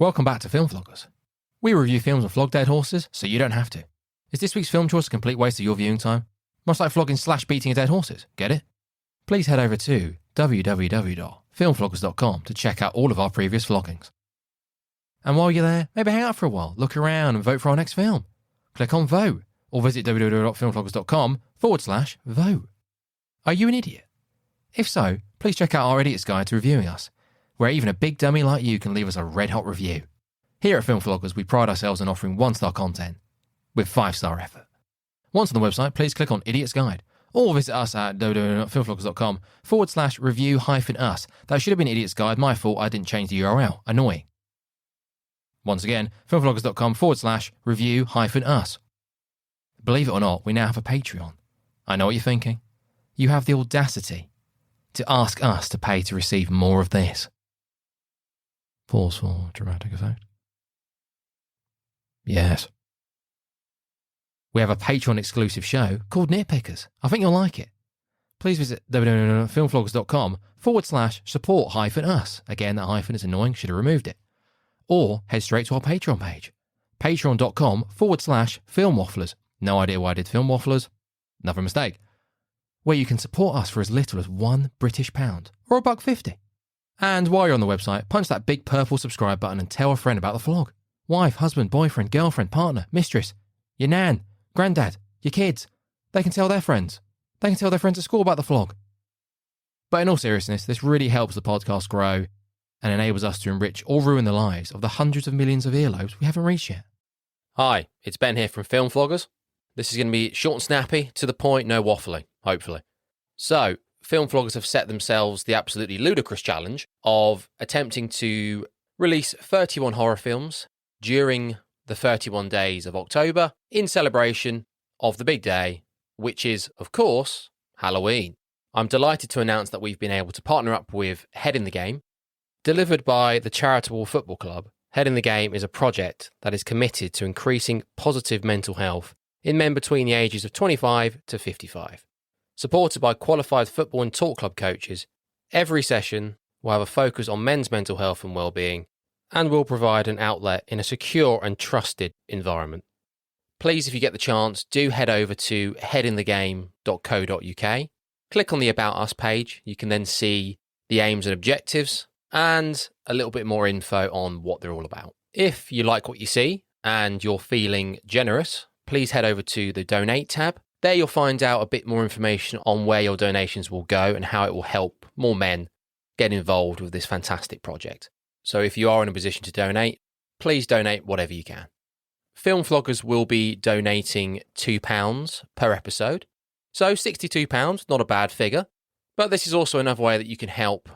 Welcome back to Film Vloggers. We review films and flog dead horses, so you don't have to. Is this week's film choice a complete waste of your viewing time? Much like flogging / beating a dead horses, get it? Please head over to www.filmfloggers.com to check out all of our previous vloggings. And while you're there, maybe hang out for a while, look around and vote for our next film. Click on vote, or visit www.filmfloggers.com/vote. Are you an idiot? If so, please check out our Idiot's Guide to Reviewing Us, where even a big dummy like you can leave us a red-hot review. Here at Film Vloggers, we pride ourselves on offering 1-star content with 5-star effort. Once on the website, please click on Idiot's Guide, or visit us at www.filmvloggers.com/review-us. That should have been Idiot's Guide. My fault, I didn't change the URL. Annoying. Once again, filmvloggers.com/review-us. Believe it or not, we now have a Patreon. I know what you're thinking. You have the audacity to ask us to pay to receive more of this. Pause for dramatic effect. Yes. We have a Patreon exclusive show called Nitpickers. I think you'll like it. Please visit www.filmvloggers.com/support-us. Again, that hyphen is annoying, should have removed it. Or head straight to our Patreon page. Patreon.com/filmwafflers. No idea why I did film wafflers. Another mistake. Where you can support us for as little as £1 British or $1.50. And while you're on the website, punch that big purple subscribe button and tell a friend about the vlog. Wife, husband, boyfriend, girlfriend, partner, mistress, your nan, granddad, your kids. They can tell their friends. They can tell their friends at school about the vlog. But in all seriousness, this really helps the podcast grow and enables us to enrich or ruin the lives of the hundreds of millions of earlobes we haven't reached yet. Hi, it's Ben here from Film Vloggers. This is going to be short and snappy, to the point, no waffling, hopefully. So, Film Vloggers have set themselves the absolutely ludicrous challenge of attempting to release 31 horror films during the 31 days of October in celebration of the big day, which is, of course, Halloween. I'm delighted to announce that we've been able to partner up with Head in the Game. Delivered by the charitable football club, Head in the Game is a project that is committed to increasing positive mental health in men between the ages of 25 to 55. Supported by qualified football and talk club coaches, every session will have a focus on men's mental health and well-being and will provide an outlet in a secure and trusted environment. Please, if you get the chance, do head over to headinthegame.co.uk. Click on the About Us page. You can then see the aims and objectives and a little bit more info on what they're all about. If you like what you see and you're feeling generous, please head over to the Donate tab. There you'll find out a bit more information on where your donations will go and how it will help more men get involved with this fantastic project. So if you are in a position to donate, please donate whatever you can. Film Vloggers will be donating £2 per episode. So £62, not a bad figure. But this is also another way that you can help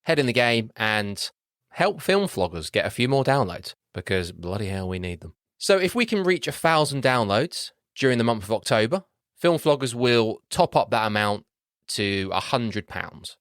Head in the Game and help Film Vloggers get a few more downloads, because bloody hell, we need them. So if we can reach 1,000 downloads during the month of October, Film Vloggers will top up that amount to £100.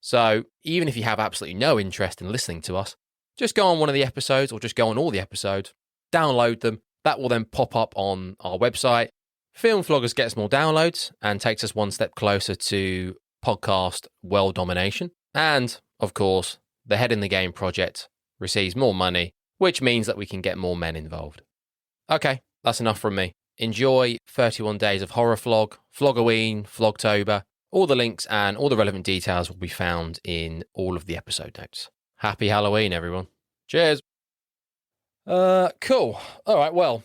So even if you have absolutely no interest in listening to us, just go on one of the episodes or just go on all the episodes, download them. That will then pop up on our website. Film Vloggers gets more downloads and takes us one step closer to podcast world domination. And, of course, the Head in the Game project receives more money, which means that we can get more men involved. Okay, that's enough from me. Enjoy 31 days of horror vlog, Flogoween, Vlogtober. All the links and all the relevant details will be found in all of the episode notes. Happy Halloween, everyone. Cheers. Cool. All right, well,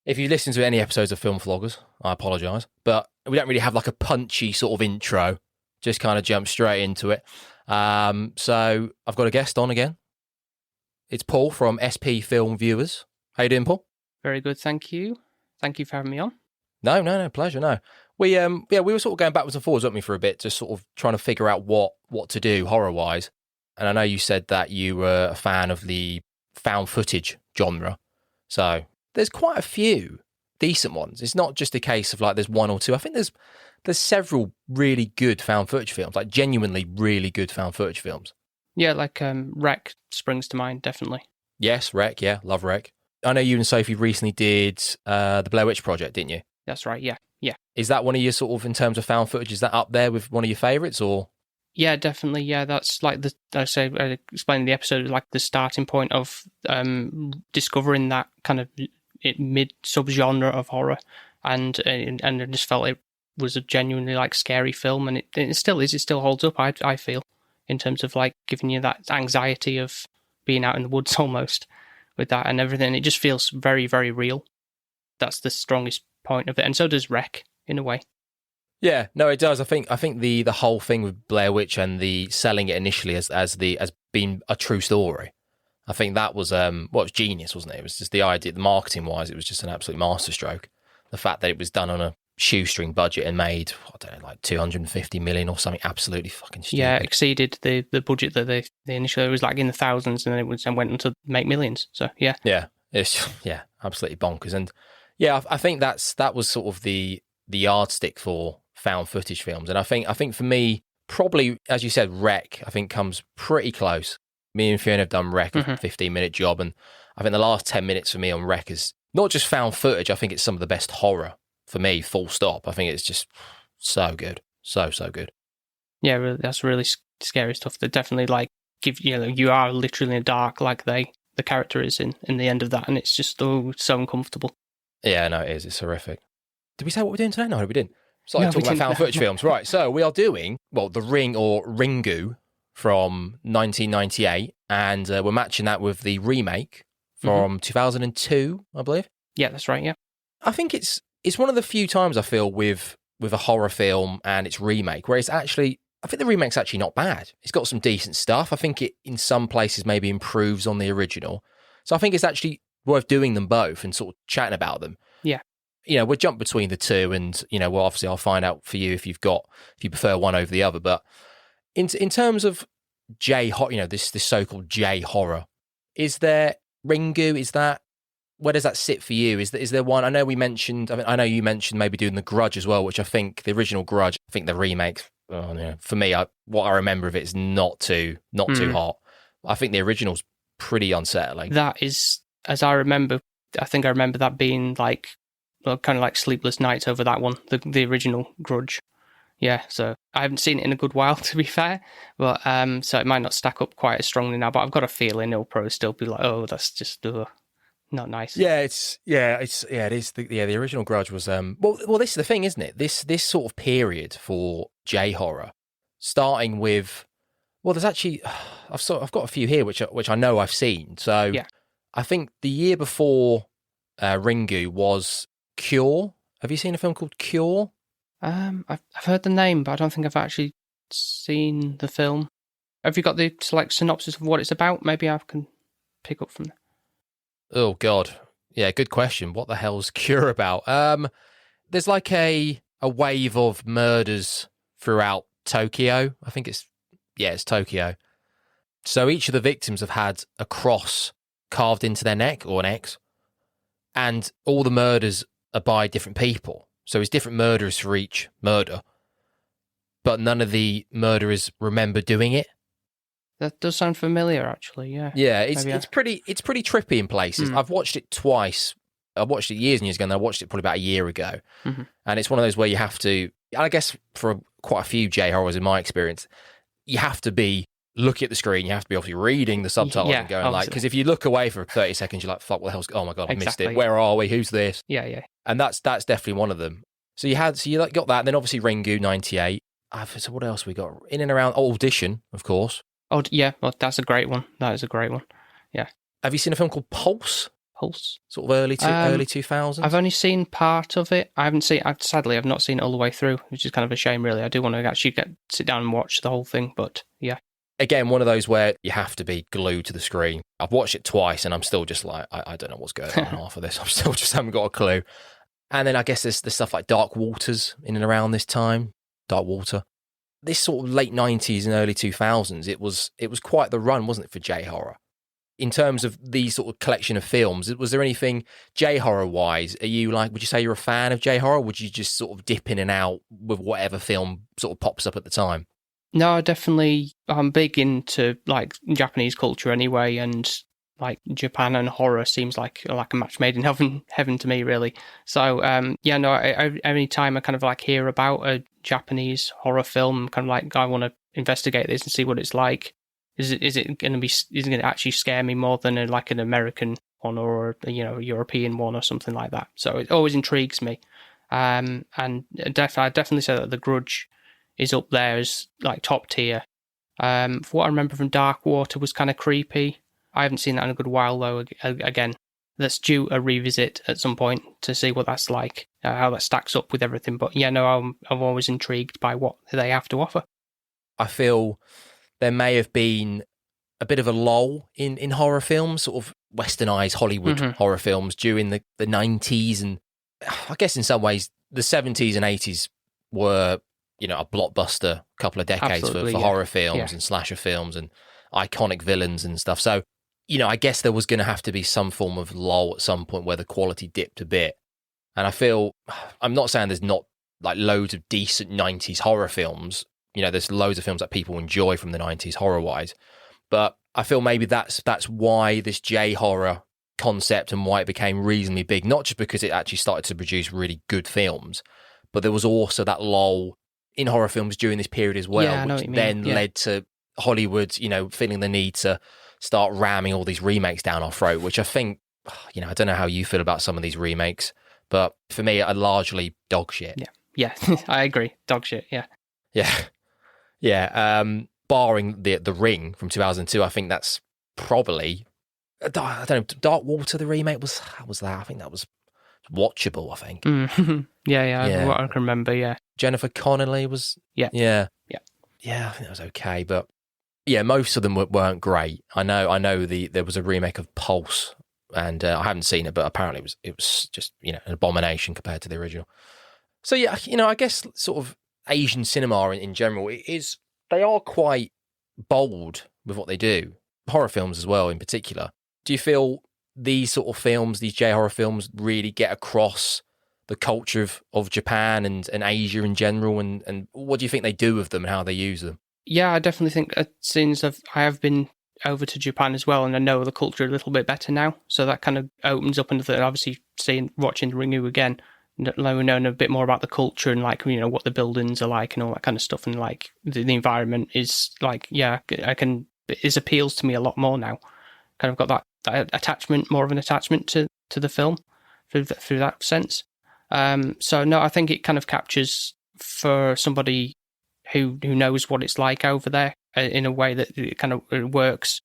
if you listen to any episodes of Film Vloggers, I apologise, but we don't really have like a punchy sort of intro. Just kind of jump straight into it. So I've got a guest on again. It's Paul from SP FilmViewers. How you doing, Paul? Very good, thank you. Thank you for having me on. No, pleasure, no. We were sort of going backwards and forwards, weren't we, for a bit, just sort of trying to figure out what to do horror-wise. And I know you said that you were a fan of the found footage genre. So there's quite a few decent ones. It's not just a case of like there's one or two. I think there's several really good found footage films, like genuinely really good found footage films. Yeah, like Wreck springs to mind, definitely. Yes, Wreck, yeah, love Wreck. I know you and Sophie recently did the Blair Witch Project, didn't you? That's right, yeah. Is that one of your sort of, in terms of found footage, is that up there with one of your favourites, or? Yeah, definitely. Yeah, that's like I explained in the episode, like the starting point of discovering that kind of mid subgenre of horror, and I just felt it was a genuinely like scary film, and it still is. It still holds up. I feel, in terms of like giving you that anxiety of being out in the woods almost with that and everything. It just feels very, very real. That's the strongest point of it, and so does Wreck in a way. Yeah, no, it does. I think the whole thing with Blair Witch and the selling it initially as being a true story, I think that was it was genius, wasn't it? It was just the idea, the marketing wise, it was just an absolute masterstroke. The fact that it was done on a shoestring budget and made, I don't know, like 250 million or something absolutely fucking stupid. Yeah, exceeded the budget that they initially, it was like in the thousands, and then it went on to make millions. So yeah, it's absolutely bonkers. And yeah, I think that was sort of the yardstick for found footage films. And I think for me, probably, as you said, Wreck, I think comes pretty close. Me and Fiona have done Wreck, a 15-minute job, and I think the last 10 minutes for me on Wreck is not just found footage, I think it's some of the best horror for me, full stop. I think it's just so good. So good. Yeah, really, that's really scary stuff. That definitely like give you are literally in the dark, like the character is in the end of that, and it's just so uncomfortable. Yeah, no, it is. It's horrific. Did we say what we're doing today? No, we didn't. So No, talking about found footage films. Right, so we are doing, The Ring or Ringu from 1998, and we're matching that with the remake from 2002, I believe. Yeah, that's right, yeah. I think it's one of the few times I feel with a horror film and its remake, where I think the remake's actually not bad. It's got some decent stuff. I think it, in some places, maybe improves on the original. So I think it's actually worth doing them both and sort of chatting about them. Yeah. We'll jump between the two, and well, obviously I'll find out for you if you prefer one over the other. But in terms of J horror, this so-called J horror, is there Ringu? Where does that sit for you? Is there one? I know we mentioned. I know you mentioned maybe doing The Grudge as well, which I think the original Grudge. I think the remake. For me, what I remember of it is not too hot. I think the original's pretty unsettling. That is, as I remember. I think I remember that being like, kind of like sleepless nights over that one, the original Grudge. Yeah, so I haven't seen it in a good while, to be fair, but so it might not stack up quite as strongly now. But I've got a feeling it'll probably still be like, oh, that's just not nice. Yeah, it is. The original Grudge was well, this is the thing, isn't it? This sort of period for J horror, starting with, well, there's actually I've got a few here which I know I've seen. So yeah. I think the year before Ringu was Cure. Have you seen a film called Cure? I've heard the name, but I don't think I've actually seen the film. Have you got the synopsis of what it's about? Maybe I can pick up from there. Oh God, yeah, good question. What the hell's Cure about? There's like a wave of murders throughout Tokyo. I think it's Tokyo. So each of the victims have had a cross carved into their neck or an X, and all the murders are by different people. So it's different murderers for each murder, but none of the murderers remember doing it. That does sound familiar, actually. Yeah. Yeah, it's pretty trippy in places. I've watched it twice. I watched it years and years ago, and I watched it probably about a year ago. Mm-hmm. And it's one of those where you have to, I guess, for quite a few J horrors in my experience, you have to be looking at the screen. You have to be obviously reading the subtitles and going obviously. Because if you look away for 30 seconds, you're like, "Fuck, what the hell's? Oh my God, I missed it. Where are we? Who's this?" Yeah. And that's definitely one of them. So you got that, and then obviously Ringu 98. So what else we got in and around? Audition, of course. Oh yeah, well, that's a great one. That is a great one. Yeah. Have you seen a film called Pulse? Pulse, sort of early 2000s. I've only seen part of it. Sadly, I've not seen it all the way through, which is kind of a shame, really. I do want to actually sit down and watch the whole thing, but yeah. Again, one of those where you have to be glued to the screen. I've watched it twice, and I'm still just like, I don't know what's going on half of this. I'm still just haven't got a clue. And then I guess there's stuff like Dark Waters in and around this time. Dark Water. This sort of late 90s and early 2000s, it was quite the run, wasn't it, for J-horror? In terms of these sort of collection of films, was there anything J-horror-wise? Would you say you're a fan of J-horror, or would you just sort of dip in and out with whatever film sort of pops up at the time? No, definitely. I'm big into like Japanese culture anyway, and like Japan and horror seems like a match made in heaven to me, really. So every time I kind of like hear about a Japanese horror film, I'm kind of like, I want to investigate this and see what it's like. Is it going to actually scare me more than an American one or a European one or something like that? So it always intrigues me. And I definitely say that The Grudge is up there as like top tier. For what I remember from Dark Water was kind of creepy. I haven't seen that in a good while though. Again, that's due a revisit at some point to see what that's like, how that stacks up with everything. But yeah, no, I'm always intrigued by what they have to offer. I feel there may have been a bit of a lull in horror films, sort of westernized Hollywood horror films during the 90s, and I guess in some ways the 70s and 80s were, a blockbuster couple of decades for horror films and slasher films and iconic villains and stuff. So, I guess there was going to have to be some form of lull at some point where the quality dipped a bit. And I feel, I'm not saying there's not like loads of decent 90s horror films. There's loads of films that people enjoy from the 90s horror-wise. But I feel maybe that's why this J-horror concept and why it became reasonably big, not just because it actually started to produce really good films, but there was also that lull in horror films during this period as well, which then led to Hollywood, feeling the need to start ramming all these remakes down our throat, which I think, I don't know how you feel about some of these remakes, but for me, are largely dog shit. Yeah, I agree. Dog shit, yeah. Yeah. Barring the Ring from 2002, I think that's probably, I don't know, Dark Water, the remake how was that? I think that was watchable, I think. Yeah, what I can remember, yeah. Jennifer Connelly was... Yeah, I think that was okay, but yeah, most of them weren't great. I know there was a remake of Pulse, and I haven't seen it, but apparently it was just, an abomination compared to the original. So yeah, I guess sort of Asian cinema in general, they are quite bold with what they do. Horror films as well, in particular. Do you feel these sort of films, these J-horror films, really get across the culture of Japan and Asia in general? And what do you think they do with them and how they use them? Yeah, I definitely think since I have been over to Japan as well, and I know the culture a little bit better now, so that kind of opens up into obviously watching Ringu again, knowing a bit more about the culture and what the buildings are like and all that kind of stuff, and the environment is it appeals to me a lot more now. Kind of got that attachment, more of an attachment to the film through that sense. So no, I think it kind of captures for somebody who knows what it's like over there in a way that it works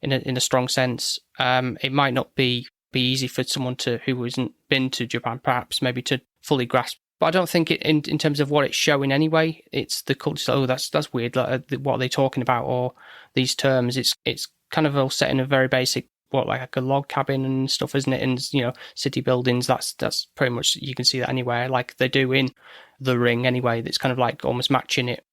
in a strong sense. It might not be easy for someone who hasn't been to Japan, perhaps, maybe to fully grasp. But I don't think it in terms of what it's showing anyway. It's the culture. Oh, that's weird. Like, what are they talking about? Or these terms. It's kind of all set in a very basic, like a log cabin and stuff, isn't it? And city buildings. That's pretty much, you can see that anywhere, like they do in The Ring anyway. That's kind of like almost matching it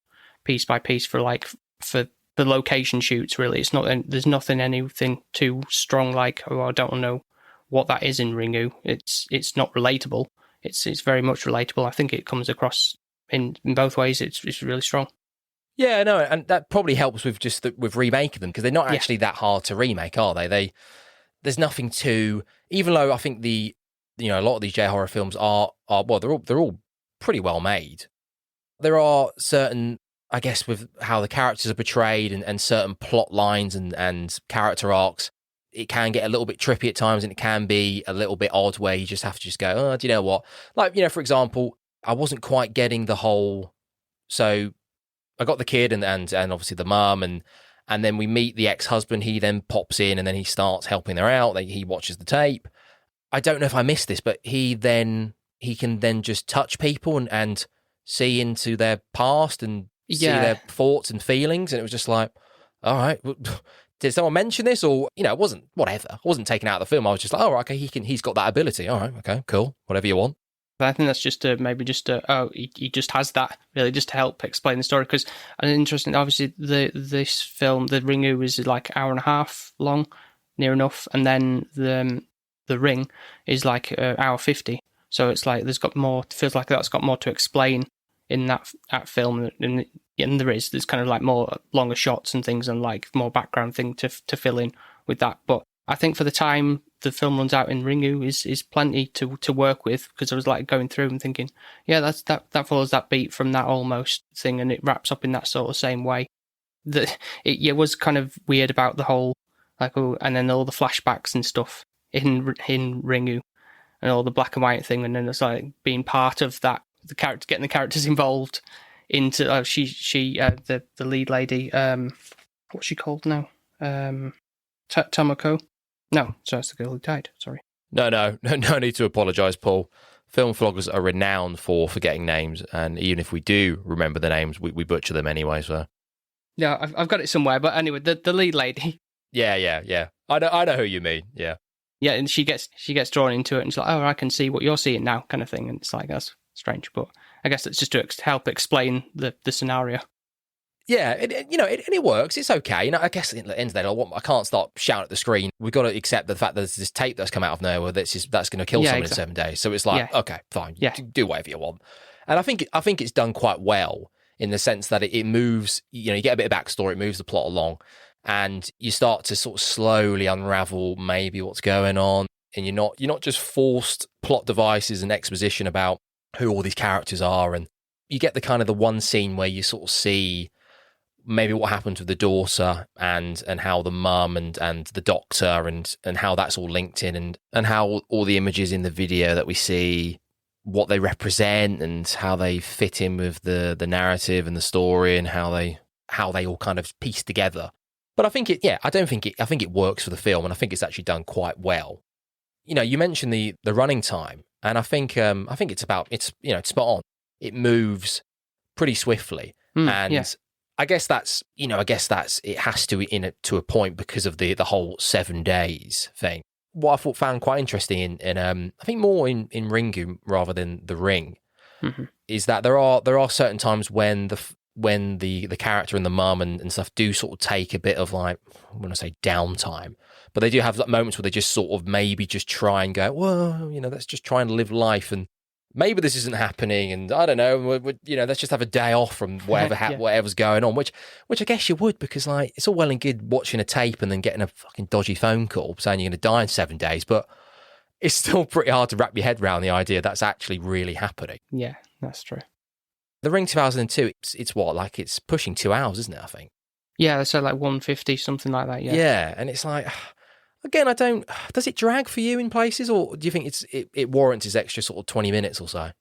piece by piece for the location shoots. Really, it's not. There's anything too strong. Like, I don't know what that is in Ringu. It's not relatable. It's very much relatable. I think it comes across in both ways. It's really strong. Yeah, no, and that probably helps with with remaking them, because they're not actually that hard to remake, are they? There's nothing to, even though I think a lot of these J-horror films are they're all pretty well made. There are certain, I guess, with how the characters are portrayed and certain plot lines and character arcs, it can get a little bit trippy at times, and it can be a little bit odd where you just have to go, oh, do you know what? Like, for example, I wasn't quite getting the whole, so I got the kid and obviously the mum, and then we meet the ex-husband. He then pops in and then he starts helping her out. He watches the tape. I don't know if I missed this, but he can then just touch people and see into their past and see their thoughts and feelings. And it was just like, all right, did someone mention this? Or, it wasn't, whatever. I wasn't taken out of the film. I was just like, oh, okay, he's got that ability. All right, okay, cool, whatever you want. But I think that's he just has that, really, just to help explain the story. Because, and interesting, obviously, this film, the Ringu, is like an hour and a half long, near enough. And then the Ring is like hour 50. So it's like feels like that's got more to explain in that film. And there's kind of like more longer shots and things and like more background thing to fill in with that. But I think for the time the film runs out in Ringu is plenty to work with, because I was like going through and thinking, yeah, that follows that beat from that almost thing, and it wraps up in that sort of same way. It was kind of weird about the whole and then all the flashbacks and stuff in Ringu, and all the black and white thing, and then it's like being part of that, getting the characters involved into the lead lady, what's she called now? Tomoko. No, so that's the girl who died. Sorry. No need to apologise, Paul. Film floggers are renowned for forgetting names, and even if we do remember the names, we butcher them anyway. So yeah, I've got it somewhere. But anyway, the lead lady. Yeah. I know who you mean. Yeah. Yeah, and she gets drawn into it, and she's like, "Oh, I can see what you're seeing now," kind of thing. And it's like, that's strange, but I guess it's just to help explain the scenario. Yeah, it works. It's okay. I guess at the end of the day, I can't start shouting at the screen. We've got to accept the fact that there's this tape that's come out of nowhere that's going to kill someone in 7 days. So it's like, okay, fine, do whatever you want. And I think it's done quite well in the sense that it moves. You get a bit of backstory, it moves the plot along, and you start to sort of slowly unravel maybe what's going on, and you're not just forced plot devices and exposition about who all these characters are, and you get the kind of the one scene where you sort of see maybe what happened with the daughter and how the mum and the doctor and how that's all linked in, and how all the images in the video that we see, what they represent and how they fit in with the narrative and the story, and how they all kind of piece together. But I think I think it works for the film, and I think it's actually done quite well. You mentioned the running time, and I think it's spot on. It moves pretty swiftly, and I guess that's it has to to a point because of the whole 7 days thing. What I found quite interesting in I think more in Ringu rather than The Ring, is that there are certain times when the character and the mum and stuff do sort of take a bit of, like, I want to say downtime, but they do have moments where they just sort of maybe just try and go, well, let's just try and live life, and maybe this isn't happening, and I don't know, let's just have a day off from whatever's going on, which I guess you would, because, like, it's all well and good watching a tape and then getting a fucking dodgy phone call saying you're going to die in 7 days, but it's still pretty hard to wrap your head around the idea that's actually really happening. Yeah, that's true. The Ring 2002, it's what, like, it's pushing 2 hours, isn't it, I think? Yeah, so like 150, something like that, yeah. Yeah, and it's like, again, does it drag for you in places, or do you think it warrants its extra sort of 20 minutes or so?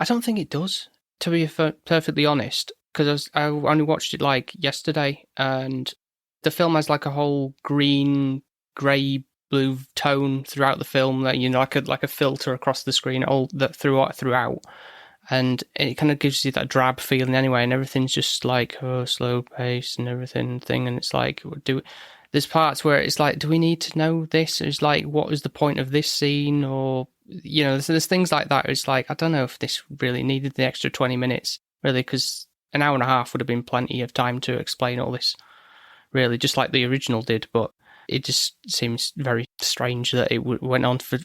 I don't think it does, to be perfectly honest, because I only watched it like yesterday, and the film has like a whole green, grey, blue tone throughout the film, that like a filter across the screen all that throughout. And it kind of gives you that drab feeling anyway, and everything's just like, slow pace and everything, and it's like, there's parts where it's like, do we need to know this? It's like, what is the point of this scene? Or, there's things like that. It's like, I don't know if this really needed the extra 20 minutes, really, because an hour and a half would have been plenty of time to explain all this, really, just like the original did. But it just seems very strange that it went on for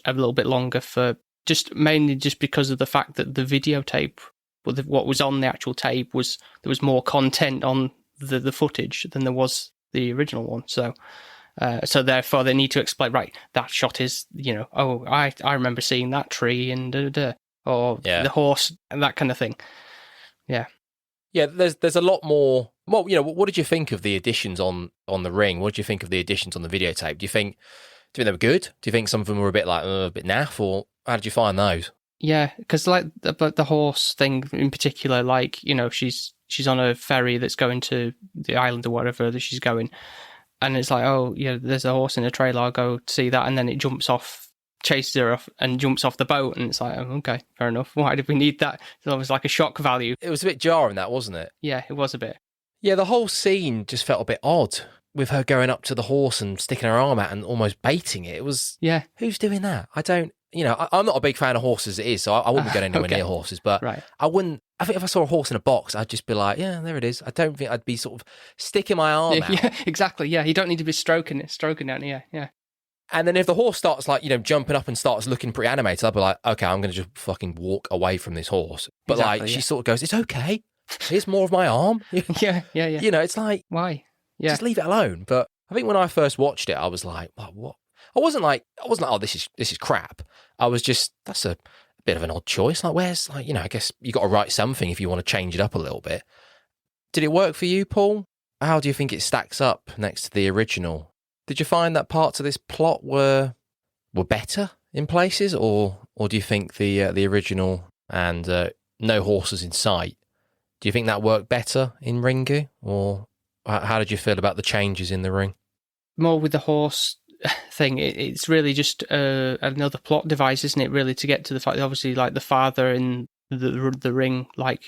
a little bit longer, mainly because of the fact that the videotape, what was on the actual tape, there was more content on the footage than there was the original one. So therefore they need to explain, right, that shot is, I remember seeing that tree and or the horse and that kind of thing. Yeah. Yeah, there's a lot more. Well, what did you think of the additions on The Ring? What did you think of the additions on the videotape? Do you think they were good? Do you think some of them were a bit naff, or how did you find those? Yeah, because like the horse thing in particular, like, she's on a ferry that's going to the island or whatever that she's going, and it's like, oh yeah, there's a horse in a trailer, I'll go see that, and then it jumps off, chases her off, and jumps off the boat, and it's like, oh, okay, fair enough. Why did we need that? It was like a shock value. It was a bit jarring, that, wasn't it? Yeah, it was a bit. Yeah, the whole scene just felt a bit odd, with her going up to the horse and sticking her arm out and almost baiting it. It was, yeah. Who's doing that? I don't. I'm not a big fan of horses as it is, so I wouldn't be going anywhere near horses, but right. I think if I saw a horse in a box, I'd just be like, yeah, there it is. I don't think I'd be sort of sticking my arm out. Yeah, exactly. Yeah, you don't need to be stroking down here. Yeah. And then if the horse starts, like, jumping up and starts looking pretty animated, I'd be like, okay, I'm going to just fucking walk away from this horse. But exactly, she sort of goes, it's okay. Here's more of my arm. Yeah. It's like, why? Yeah. Just leave it alone. But I think when I first watched it, I was like, what? I wasn't like, oh, this is crap. I was just, that's a bit of an odd choice. Like, where's, like, I guess you got to write something if you want to change it up a little bit. Did it work for you, Paul? How do you think it stacks up next to the original? Did you find that parts of this plot were better in places, or do you think the original and no horses in sight, do you think that worked better in Ringu, or how did you feel about the changes in the ring? More with the horse thing, it's really just another plot device, isn't it? Really, to get to the fact that obviously, like, the father in the ring, like,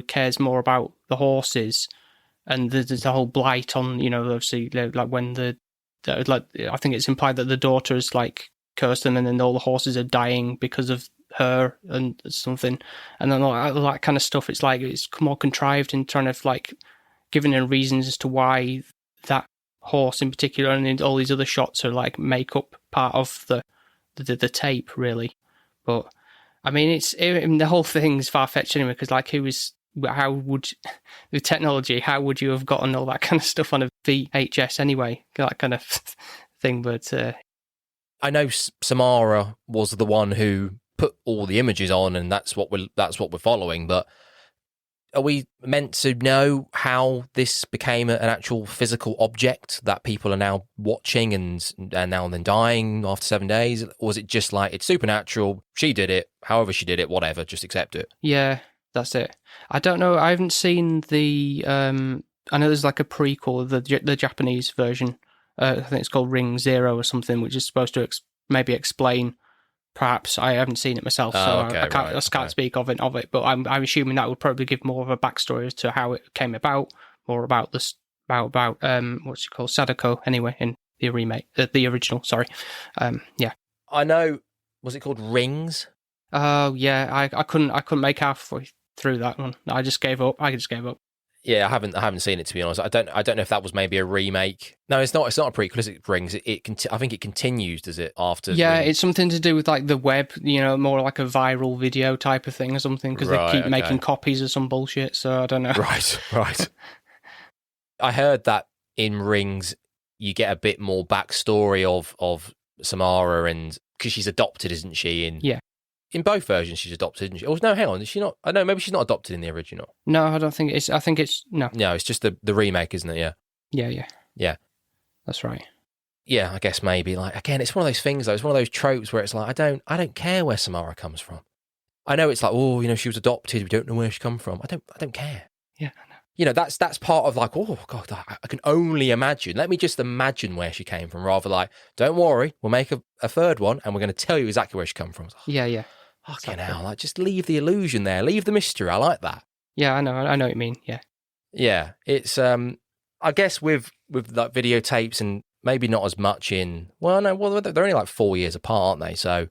cares more about the horses, and there's the whole blight on, obviously, like when like, I think it's implied that the daughter has, like, cursed them, and then all the horses are dying because of her and something, and then all that kind of stuff. It's like it's more contrived in trying to, like, giving her reasons as to why that horse in particular and all these other shots are, like, make up part of the tape, really. But I mean, the whole thing's far-fetched anyway, because, like, how would the technology, how would you have gotten all that kind of stuff on a VHS anyway, that kind of thing? But I know Samara was the one who put all the images on, and that's what we're following. But are we meant to know how this became an actual physical object that people are now watching and now and then dying after 7 days? Or was it just like, it's supernatural, she did it, however she did it, whatever, just accept it? Yeah, that's it. I don't know. I haven't seen the. I know there's like a prequel, the Japanese version. I think it's called Ring Zero or something, which is supposed to maybe explain. Perhaps I haven't seen it myself, so I can't speak of it. But I'm assuming that would probably give more of a backstory as to how it came about, more about this about what's it called, Sadako. Anyway, in the remake, the original. Sorry, yeah. I know. Was it called Rings? Oh yeah, I couldn't make halfway through that one. I just gave up. Yeah, I haven't seen it, to be honest. I don't know if that was maybe a remake. No, it's not. It's not a prequel. Is it Rings? I think it continues. Does it after? Yeah, Rings? It's something to do with, like, the web. More like a viral video type of thing or something, because they keep making copies of some bullshit. So I don't know. Right. I heard that in Rings you get a bit more backstory of Samara, and because she's adopted, isn't she? Yeah. In both versions, she's adopted, isn't she? Oh, no, hang on. Is she not? I know, maybe she's not adopted in the original. No, I don't think it's. I think it's. No. No, it's just the remake, isn't it? Yeah. Yeah. That's right. Yeah, I guess maybe. Like, again, it's one of those things, though. It's one of those tropes where it's like, I don't care where Samara comes from. I know it's like, she was adopted. We don't know where she come from. I don't care. Yeah, I know. That's part of, like, oh, God, I can only imagine. Let me just imagine where she came from, rather like, don't worry, we'll make a third one, and we're going to tell you exactly where she come from. Yeah. Fucking hell, like, just leave the illusion there, leave the mystery. I like that. Yeah, I know what you mean. Yeah. It's I guess with like videotapes, and maybe not as much in. Well, no, they're only like 4 years apart, aren't they? So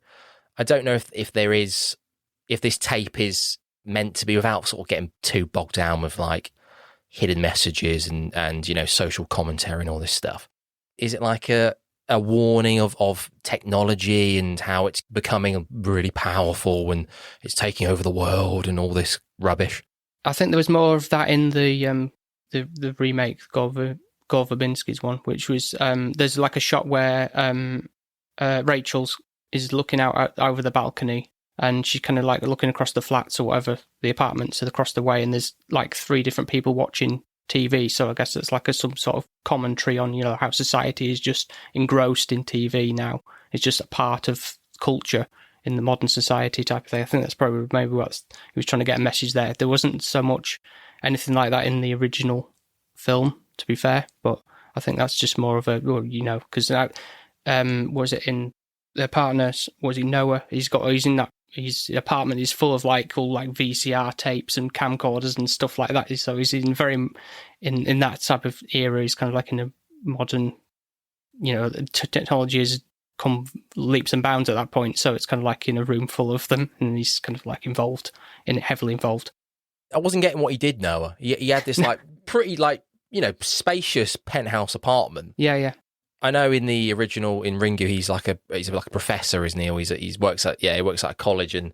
I don't know if this tape is meant to be, without sort of getting too bogged down with, like, hidden messages and social commentary and all this stuff. Is it like a warning of technology and how it's becoming really powerful and it's taking over the world and all this rubbish? I think there was more of that in the remake, Gore Verbinski's one, which was there's like a shot where Rachel's is looking out over the balcony, and she's kind of like looking across the flats or whatever, the apartments across the way, and there's like 3 different people watching TV. So I guess it's like some sort of commentary on, how society is just engrossed in TV now. It's just a part of culture in the modern society type of thing. I think that's probably maybe what he was trying to get a message there. There wasn't so much anything like that in the original film, to be fair, but I think that's just more of a, because was it in their partners? Was he Noah? He's in that. His apartment is full of like VCR tapes and camcorders and stuff like that. So he's in that type of era. He's kind of like in a modern, technology has come leaps and bounds at that point. So it's kind of like in a room full of them, and he's kind of like heavily involved. I wasn't getting what he did, Noah. He had this like pretty like, spacious penthouse apartment. Yeah. I know in the original, in Ringu, he's like a professor, isn't he? Or he works at a college, and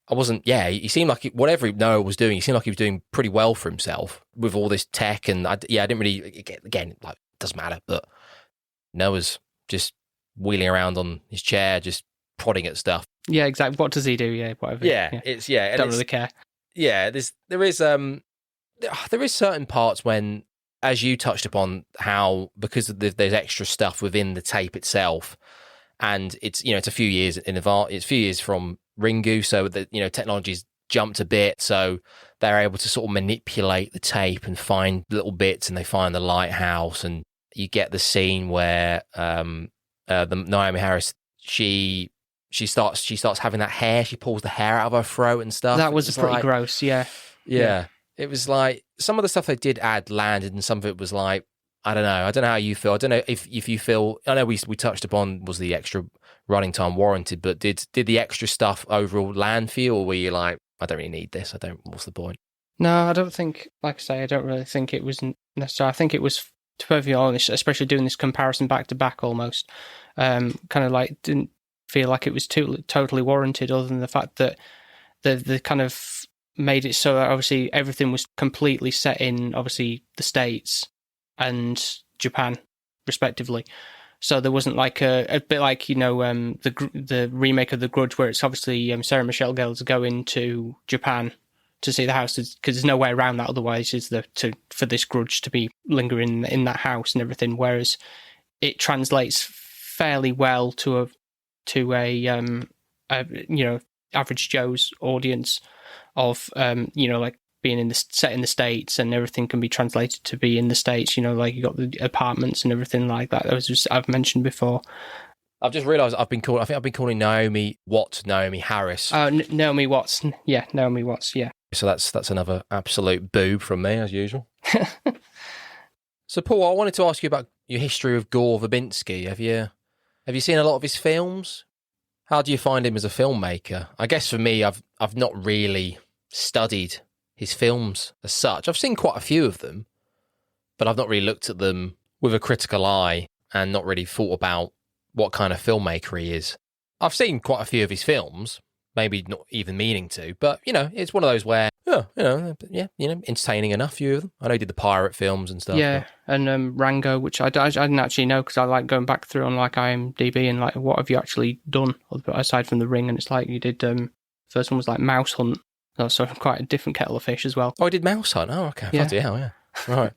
he seemed like whatever Noah was doing, he seemed like he was doing pretty well for himself with all this tech, and I didn't really, again, like, it doesn't matter, but Noah's just wheeling around on his chair, just prodding at stuff. Yeah, exactly. What does he do? Yeah, whatever. Yeah. It's and don't really care. Yeah, there is certain parts when, as you touched upon, how because there's extra stuff within the tape itself, and it's it's a few years in advance. It's a few years from Ringu, so the technology's jumped a bit, so they're able to sort of manipulate the tape and find little bits, and they find the lighthouse, and you get the scene where the Naomi Harris she starts having that hair. She pulls the hair out of her throat and stuff. That was pretty gross. Yeah. It was like some of the stuff they did add landed, and some of it was like, I don't know how you feel. I don't know if you feel. I know we touched upon was the extra running time warranted, but did the extra stuff overall land for you, or were you like, I don't really need this. What's the point? No, I don't think. Like I say, I don't really think it was necessary. I think it was, to be perfectly honest, especially doing this comparison back to back, almost kind of like didn't feel like it was totally warranted, other than the fact that the kind of made it so that obviously everything was completely set in obviously the States and Japan respectively, so there wasn't like a bit like the remake of The Grudge, where it's obviously Sarah Michelle Gellar's going to Japan to see the house, because there's no way around that otherwise, is for this grudge to be lingering in that house and everything, whereas it translates fairly well to a average Joe's audience of like being set in the States, and everything can be translated to be in the States, like you got the apartments and everything like that. That was just, I've mentioned before. I've just realised I've been calling Naomi Watts Naomi Harris. Naomi Watts. Yeah, Naomi Watts, yeah. So that's another absolute boob from me, as usual. So Paul, I wanted to ask you about your history of Gore Verbinski. Have you seen a lot of his films? How do you find him as a filmmaker? I guess for me, I've not really studied his films as such. I've seen quite a few of them, but I've not really looked at them with a critical eye and not really thought about what kind of filmmaker he is. I've seen quite a few of his films, maybe not even meaning to, but, it's one of those where, entertaining enough, few of them. I know he did the pirate films and stuff. Yeah, and Rango, which I didn't actually know, because I like going back through on like IMDb and like, what have you actually done aside from The Ring? And it's like you did, first one was like Mouse Hunt. So quite a different kettle of fish as well. Oh, I did Mouse Hunt. Oh, okay. Yeah. Bloody hell, yeah. Right.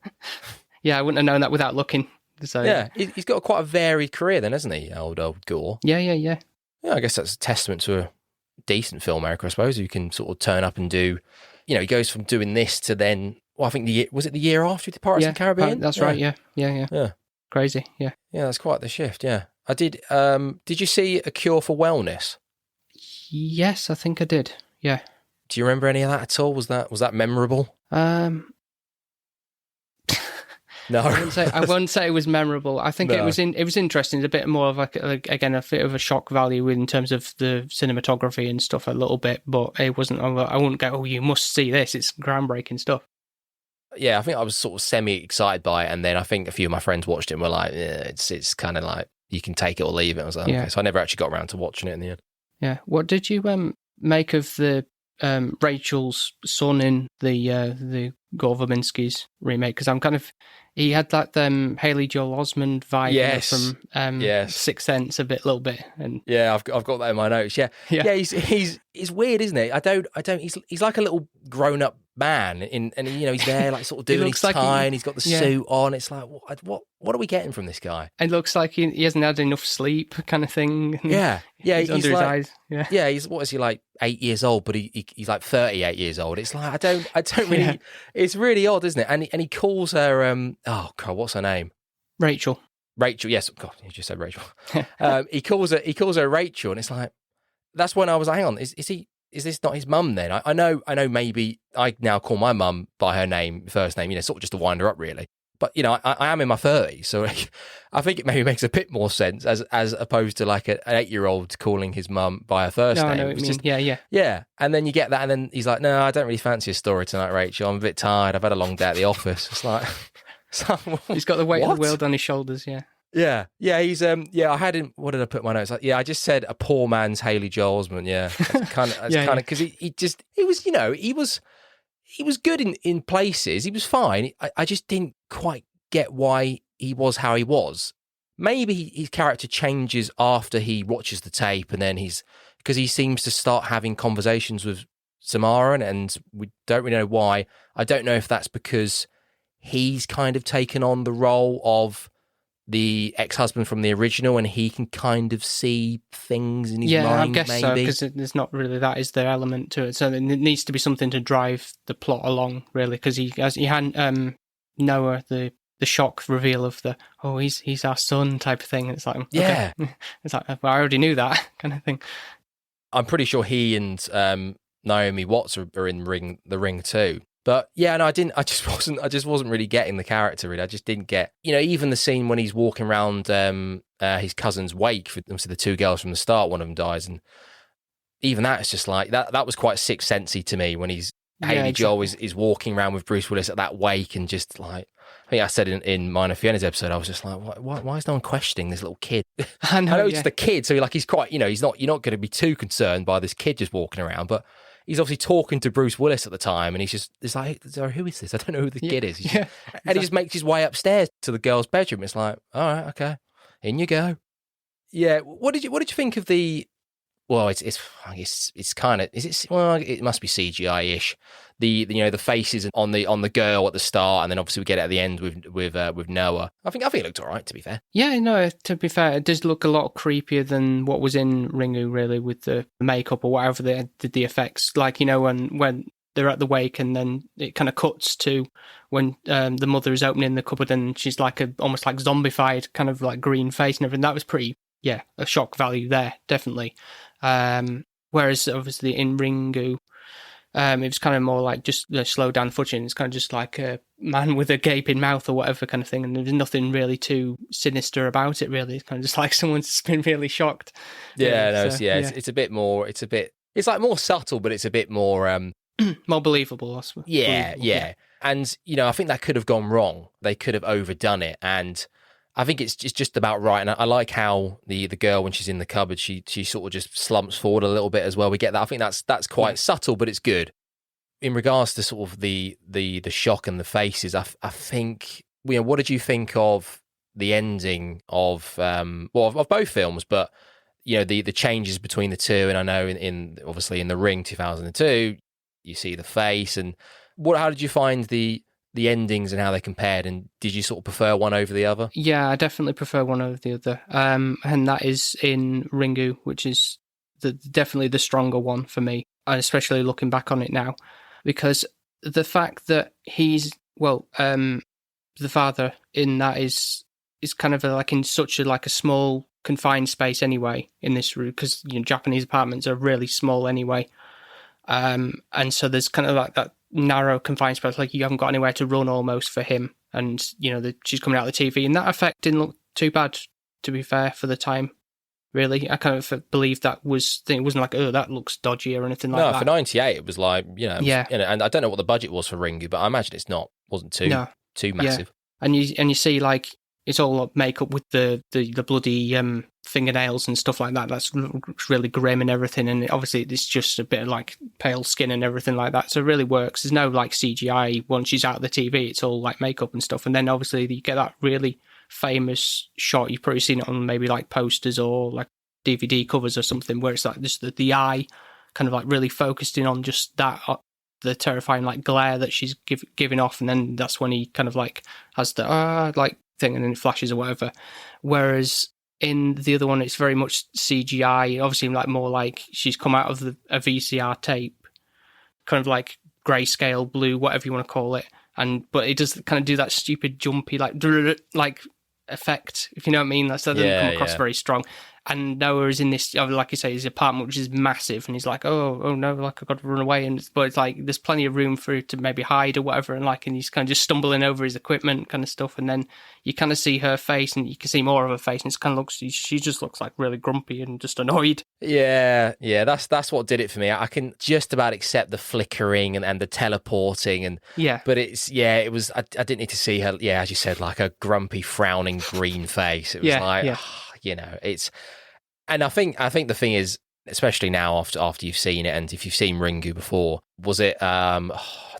Yeah, I wouldn't have known that without looking. So yeah, he's got quite a varied career then, hasn't he, old Gore? Yeah. Yeah, I guess that's a testament to a decent filmmaker, I suppose, who can sort of turn up and do, he goes from doing this to then, I think was it the year after the Pirates of the Caribbean? That's right, yeah. Crazy, yeah. Yeah, that's quite the shift, yeah. I did, did you see A Cure for Wellness? Yes, I think I did, yeah. Do you remember any of that at all? Was that memorable? No, I wouldn't say it was memorable. I think it was interesting. It's a bit more of like again a bit of a shock value in terms of the cinematography and stuff a little bit, but it wasn't. I wouldn't go, oh, you must see this. It's groundbreaking stuff. Yeah, I think I was sort of semi-excited by it, and then I think a few of my friends watched it and were like, yeah, it's kind of like you can take it or leave it. I was like, okay. So I never actually got around to watching it in the end. Yeah. What did you make of the Rachel's son in the Gore Verbinski's remake? Because he had that Haley Joel Osment vibe from Sixth Sense a little bit, and yeah, I've got that in my notes. Yeah. He's weird, isn't he? I don't. He's like a little grown up man, and he's there like sort of doing his tie, and he's got the suit on. It's like what are we getting from this guy? It looks like he hasn't had enough sleep, kind of thing. Yeah, he's under his eyes. Yeah, he's what is he like 8 years old, but he's like 38 years old. It's like I don't really. Yeah. It's really odd, isn't it? And he calls her oh god, what's her name? Rachel. Yes, God, you just said Rachel. He calls her Rachel, and it's like that's when I was like, hang on, is this not his mum then? I know maybe I now call my mum by her first name, sort of just to wind her up really. But, I am in my 30s, so I think it maybe makes a bit more sense as opposed to like an 8-year-old calling his mum by her first name. I know what you mean. Yeah. And then you get that, and then he's like, no, I don't really fancy a story tonight, Rachel. I'm a bit tired. I've had a long day at the office. It's like... he's got the weight of the world on his shoulders, yeah. Yeah, he's I had him. What did I put in my notes? Like, I just said a poor man's Haley Joel Osment. Yeah, that's kind of because he was good in places. He was fine. I just didn't quite get why he was how he was. maybe his character changes after he watches the tape, and then because he seems to start having conversations with Samara, and we don't really know why. I don't know if that's because he's kind of taken on the role of the ex-husband from the original, and he can kind of see things in his mind. Yeah, I guess so, because there's not really that is the element to it. So it needs to be something to drive the plot along, really, because he had Noah the shock reveal of he's our son type of thing. It's like, yeah, okay. It's like, well, I already knew that kind of thing. I'm pretty sure he and Naomi Watts are in the ring too. But yeah, no, I didn't. I just wasn't really getting the character. Really, I just didn't get. Even the scene when he's walking around his cousin's wake for the two girls from the start. One of them dies, and even that is just like that. That was quite Sixth Sensey to me when Haley Joel is walking around with Bruce Willis at that wake, and just like, I think I said in Mine and Fiona's episode, I was just like, why is no one questioning this little kid? I know it's just a kid, so he's quite, you're not going to be too concerned by this kid just walking around, but he's obviously talking to Bruce Willis at the time, and it's like, who is this? I don't know who the kid is. He just makes his way upstairs to the girl's bedroom. It's like, all right, okay, in you go. Yeah, what did you think of the? Well, it's kind of, it must be CGI-ish. The faces on the girl at the start, and then obviously we get it at the end with Noah. I think it looked all right, to be fair. Yeah, no, to be fair, it does look a lot creepier than what was in Ringu, really, with the makeup or whatever they did the effects. Like, when they're at the wake, and then it kind of cuts to when the mother is opening the cupboard, and she's like almost like zombified, kind of like green face and everything. That was pretty, a shock value there, definitely. Whereas obviously in Ringu, it was kind of more like just slow down footage. It's kind of just like a man with a gaping mouth or whatever kind of thing, and there's nothing really too sinister about it. Really, it's kind of just like someone's been really shocked. It's a bit more. It's like more subtle, but it's a bit more more believable. I suppose. Yeah. And I think that could have gone wrong. They could have overdone it, and I think it's just about right. And I like how the girl, when she's in the cupboard, she sort of just slumps forward a little bit as well. We get that. I think that's quite subtle, but it's good. In regards to sort of the shock and the faces, I think, what did you think of the ending of of both films? But the changes between the two, and I know in obviously in The Ring 2002, you see the face, and how did you find the endings and how they compared, and did you sort of prefer one over the other? Yeah, I definitely prefer one over the other, and that is in Ringu, which is definitely the stronger one for me, and especially looking back on it now, because the fact that he's the father in that is kind of like in such a small confined space anyway in this room, because Japanese apartments are really small anyway, and so there's kind of like that narrow confined space, like you haven't got anywhere to run almost for him, and she's coming out of the TV, and that effect didn't look too bad, to be fair, for the time. Really, I kind of believe it wasn't like, oh, that looks dodgy or anything like that. No, for 98 it was like, and I don't know what the budget was for Ringu, but I imagine wasn't too massive. And you see, like, it's all makeup with the bloody fingernails and stuff like that. That's really grim and everything. And obviously it's just a bit of like pale skin and everything like that. So it really works. There's no like CGI once she's out of the TV. It's all like makeup and stuff. And then obviously you get that really famous shot. You've probably seen it on maybe like posters or like DVD covers or something, where it's like just the eye kind of like really focused in on just that, the terrifying like glare that she's giving off. And then that's when he kind of like has the like thing, and then it flashes or whatever. Whereas in the other one, it's very much CGI, obviously like more like she's come out of a VCR tape, kind of like grayscale, blue, whatever you want to call it. But it does kind of do that stupid jumpy like effect, if you know what I mean. That doesn't come across very strong. And Noah is in this, like you say, his apartment, which is massive, and he's like, oh no, like I've got to run away. But it's like there's plenty of room for it to maybe hide or whatever, and he's kind of just stumbling over his equipment kind of stuff. And then you kind of see her face, and you can see more of her face, and it's kind of she just looks like really grumpy and just annoyed. Yeah, that's what did it for me. I can just about accept the flickering and the teleporting, but it was I didn't need to see her. Yeah, as you said, like a grumpy, frowning green face. It was it's. And I think the thing is, especially now after you've seen it, and if you've seen Ringu before, was it I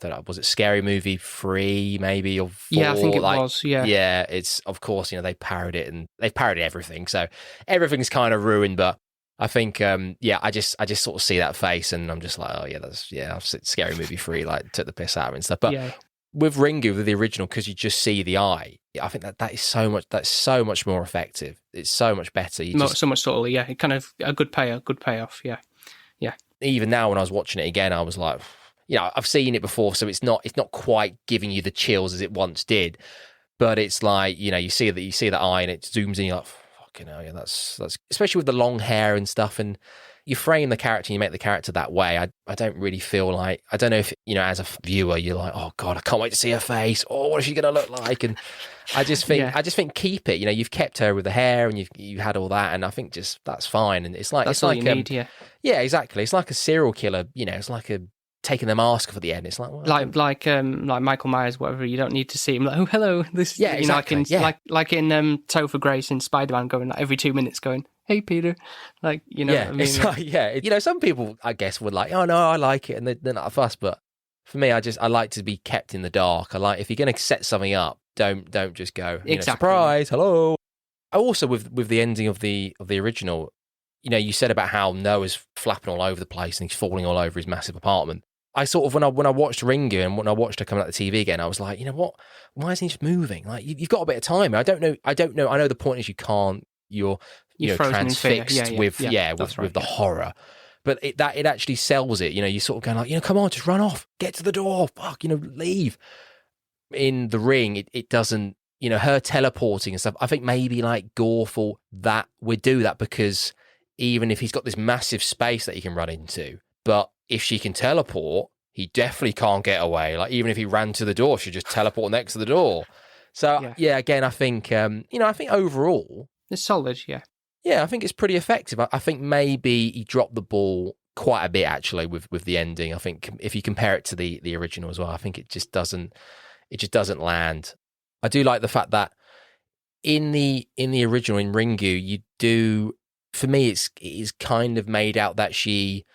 don't know, was it Scary Movie 3 maybe, or 4? Yeah, I think it was. Yeah, it's, of course, they parodied it, and they parodied everything, so everything's kind of ruined. But I think I just sort of see that face, and I'm just like, oh yeah, I've seen Scary Movie 3, like, took the piss out of it and stuff. But with Ringu, with the original, because you just see the eye, I think that's so much more effective. It's so much better. So much subtler, yeah. It kind of a good payoff, yeah. Even now, when I was watching it again, I was like, I've seen it before, so it's not quite giving you the chills as it once did. But it's like, you see that eye, and it zooms in, you're like, fucking hell, yeah, that's especially with the long hair and stuff, and you frame the character and you make the character that way. I don't really feel like, I don't know if, as a viewer, you're like, oh God, I can't wait to see her face. Oh, what is she going to look like? And I just think keep it. You've kept her with the hair, and you had all that, and I think just that's fine. And it's like, that's all you need, yeah. Yeah, exactly. It's like a serial killer. It's like a taking the mask for the end. It's like, well, like Michael Myers, whatever. You don't need to see him like, oh, hello. This, yeah, exactly. Like in Topher Grace in Spider-Man, going like every 2 minutes, going, hey Peter, like, what I mean? It's like, some people, I guess, would like, oh no, I like it, and they're not fussed. But for me, I like to be kept in the dark. I like, if you're going to set something up, don't just go, surprise, hello. Also, with the ending of the original, you said about how Noah's flapping all over the place and he's falling all over his massive apartment. I sort of, when I watched Ringu and when I watched her coming out the TV again, I was like, what? Why isn't he just moving? Like, you've got a bit of time. I don't know. I know the point is you can't. You're transfixed with the horror, but it actually sells it. You're sort of going like, come on, just run off, get to the door, fuck, leave. In The Ring, it doesn't. Her teleporting and stuff. I think maybe like Gorful that would do that, because even if he's got this massive space that he can run into, but if she can teleport, he definitely can't get away. Like, even if he ran to the door, she'd just teleport next to the door. So again, I think I think overall it's solid. Yeah, I think it's pretty effective. I think maybe he dropped the ball quite a bit actually with the ending. I think if you compare it to the original as well, I think it just doesn't land. I do like the fact that in the original, in Ringu, you do, for me, it is kind of made out that she,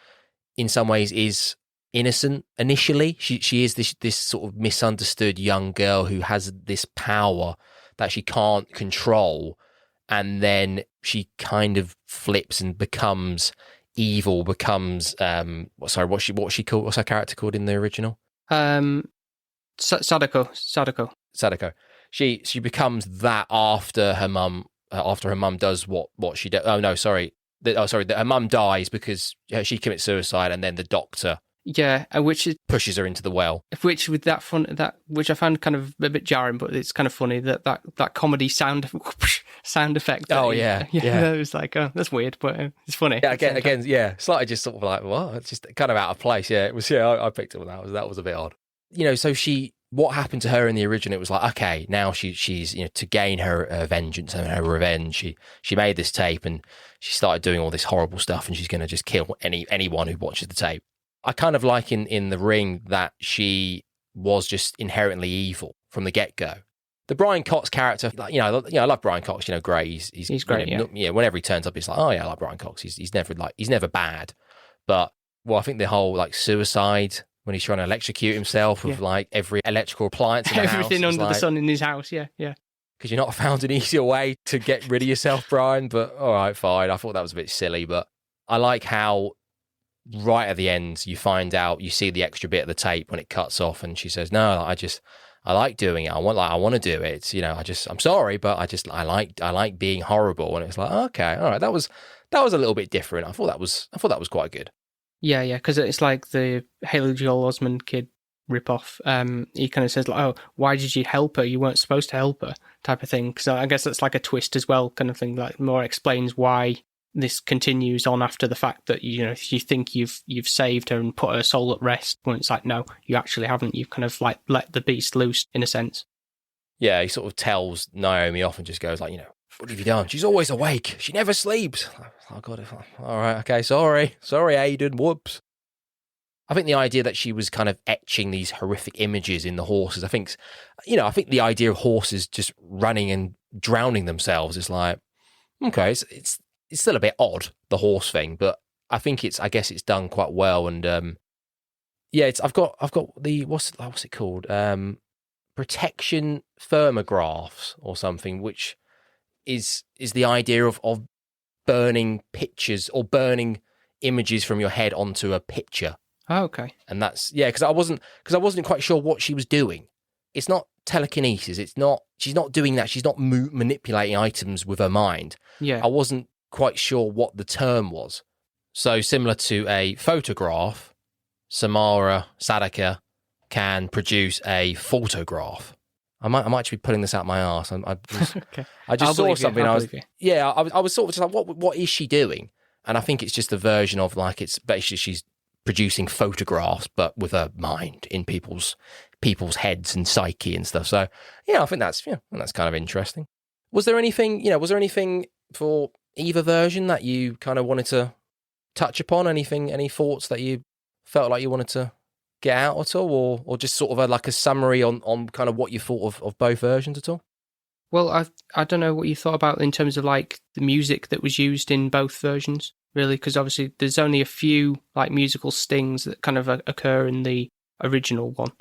in some ways, is innocent initially. She is this sort of misunderstood young girl who has this power that she can't control, and then she kind of flips and becomes evil. What's she called? What's her character called in the original? Sadako. She becomes that after her mum. After her mum does what she does. Oh no, sorry. Her mum dies because she commits suicide, and then the doctor which is pushes her into the well. Which with that which I found kind of a bit jarring, but it's kind of funny that comedy sound effect. Oh yeah. It was like, oh, that's weird, but it's funny. Yeah, again, slightly just sort of like, what? It's just kind of out of place. Yeah, it was. Yeah, I picked up on that was a bit odd. So what happened to her in the original? It was like, okay, now she's to gain her vengeance and her revenge. She made this tape and she started doing all this horrible stuff, and she's going to just kill anyone who watches the tape. I kind of like in The Ring that she was just inherently evil from the get-go. The Brian Cox character, I love Brian Cox. Grey, he's great. Whenever he turns up, it's like, oh yeah, I like Brian Cox. He's never bad. But I think the whole like suicide, when he's trying to electrocute himself with like every electrical appliance in the house. Everything under the sun in his house, yeah. Because you're not found an easier way to get rid of yourself, Brian, but all right, fine. I thought that was a bit silly, but I like how right at the end you find out, you see the extra bit of the tape when it cuts off, and she says, no, I like doing it. I want to do it. I'm sorry, but I like being horrible. And it's like, okay, all right, that was a little bit different. I thought that was quite good. Yeah, because it's like the Haley Joel Osment kid ripoff. He kind of says, like, oh, why did you help her? You weren't supposed to help her, type of thing. So I guess that's like a twist as well, kind of thing. Like, more explains why this continues on after the fact that you think you've saved her and put her soul at rest, when it's like, no, you actually haven't. You've kind of like let the beast loose in a sense. Yeah, he sort of tells Naomi off and just goes like, what have you done? She's always awake. She never sleeps. Oh, God. All right. Okay. Sorry, Aidan. Whoops. I think the idea that she was kind of etching these horrific images in the horses, I think the idea of horses just running and drowning themselves is like, okay, it's still a bit odd, the horse thing, but I guess it's done quite well, and I've got the what's it called, protection thermographs or something, which is the idea of burning pictures or burning images from your head onto a picture. Oh, okay. And that's because I wasn't quite sure what she was doing. It's not telekinesis. She's not doing that. She's not manipulating items with her mind. Yeah. I wasn't quite sure what the term was. So similar to a photograph, Samara Sadaka can produce a photograph. I might actually be pulling this out my arse. Okay. I just saw something. I was sort of just like, what is she doing? And I think it's just a version of like, it's basically she's producing photographs, but with her mind in people's heads and psyche and stuff. So I think that's kind of interesting. Was there anything for either version that you kind of wanted to touch upon? Any thoughts that you felt like you wanted to get out at all, or just sort of like a summary on kind of what you thought of both versions at all? Well, I don't know what you thought about in terms of like the music that was used in both versions, really, because obviously there's only a few like musical stings that kind of occur in the original one.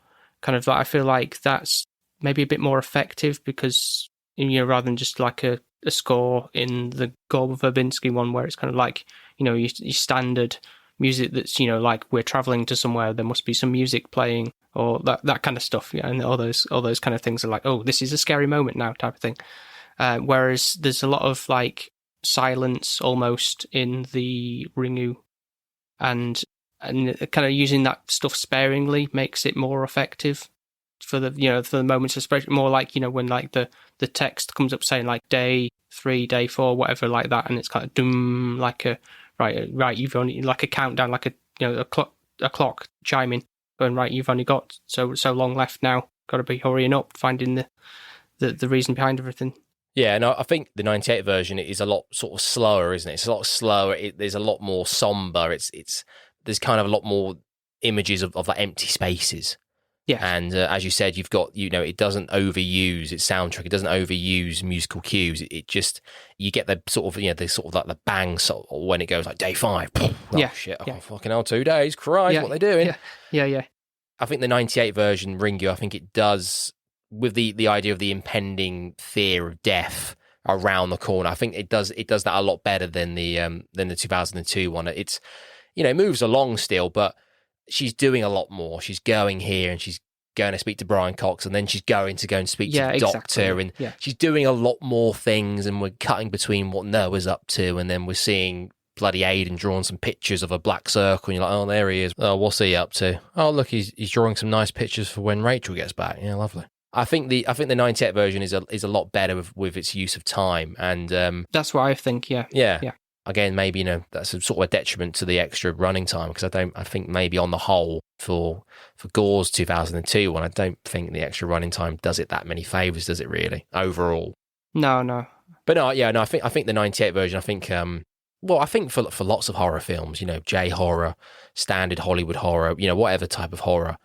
Kind of like, I feel like that's maybe a bit more effective because, rather than just like a score in the Gore Verbinski one where it's kind of like, your standard music that's, like we're traveling to somewhere, there must be some music playing or that kind of stuff. Yeah. And all those kind of things are like, oh, this is a scary moment now type of thing. Whereas there's a lot of like silence almost in the Ringu, and kind of using that stuff sparingly makes it more effective for the moments, especially more like, when like the text comes up saying like day 3, day 4, whatever like that. And it's kind of doom, like a, right. You've only like a countdown, like a clock chiming going, right. You've only got so long left now. Got to be hurrying up, finding the reason behind everything. Yeah, no, I think the 98 version is a lot sort of slower, isn't it? It's a lot slower. There's a lot more somber. There's kind of a lot more images of like empty spaces. Yeah. And as you said, you've got, it doesn't overuse its soundtrack. It doesn't overuse musical cues. It just, you get the sort of, the sort of like the bang sort of when it goes like day 5. Oh, yeah. Shit. Yeah. Oh, fucking hell, 2 days. Christ, what are they doing? Yeah. I think the 98 version, Ringu, I think it does, with the idea of the impending fear of death around the corner, I think it does that a lot better than the 2002 one. It's, it moves along still, but she's doing a lot more. She's going here and she's going to speak to Brian Cox, and then she's going to go and speak to the doctor, and she's doing a lot more things, and we're cutting between what Noah's up to, and then we're seeing bloody Aidan drawing some pictures of a black circle, and you're like, oh, there he is. Oh, what's he up to? Oh, look, he's drawing some nice pictures for when Rachel gets back. Yeah, lovely. I think the 98 version is a lot better with its use of time, and that's what I think. Yeah. Again, maybe that's a sort of a detriment to the extra running time, because I think maybe on the whole for Gore's 2002 one, I don't think the extra running time does it that many favors, does it really overall? No. But I think the 98 version. I think I think for lots of horror films, J horror, standard Hollywood horror, whatever type of horror.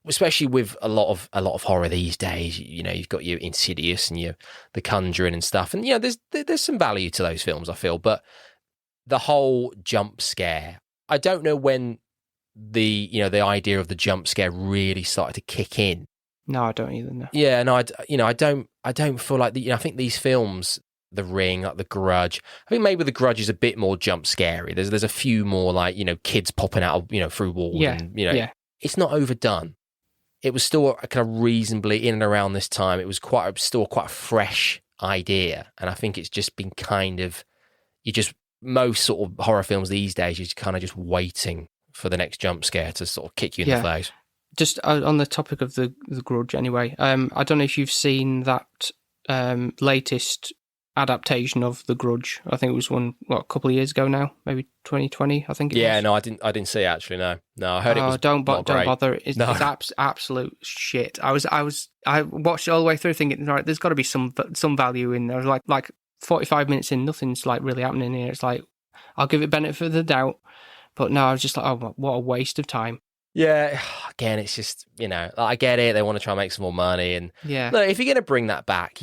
Especially with a lot of horror these days, you've got your Insidious and your The Conjuring and stuff, and there's some value to those films, I feel. But the whole jump scare, I don't know when the idea of the jump scare really started to kick in. No, I don't either. No. Yeah, no, I don't feel like I think these films, The Ring, like The Grudge, I think maybe The Grudge is a bit more jump scary. There's a few more like kids popping out through walls, and it's not overdone. It was still kind of reasonably in and around this time. It was still quite a fresh idea. And I think it's just been most sort of horror films these days, you're kind of just waiting for the next jump scare to sort of kick you in the face. Just on the topic of the Grudge anyway, I don't know if you've seen that latest adaptation of The Grudge. I think it was one a couple of years ago now, maybe 2020. I think. No, I didn't see it actually. No, I heard it was. Don't bother. It's absolute shit. I watched it all the way through, thinking, right, there's got to be some value in there. Like 45 minutes in, nothing's like really happening here. It's like, I'll give it benefit of the doubt, but no, I was just like, oh, what a waste of time. Yeah, again, it's just I get it. They want to try and make some more money, and look, if you're going to bring that back,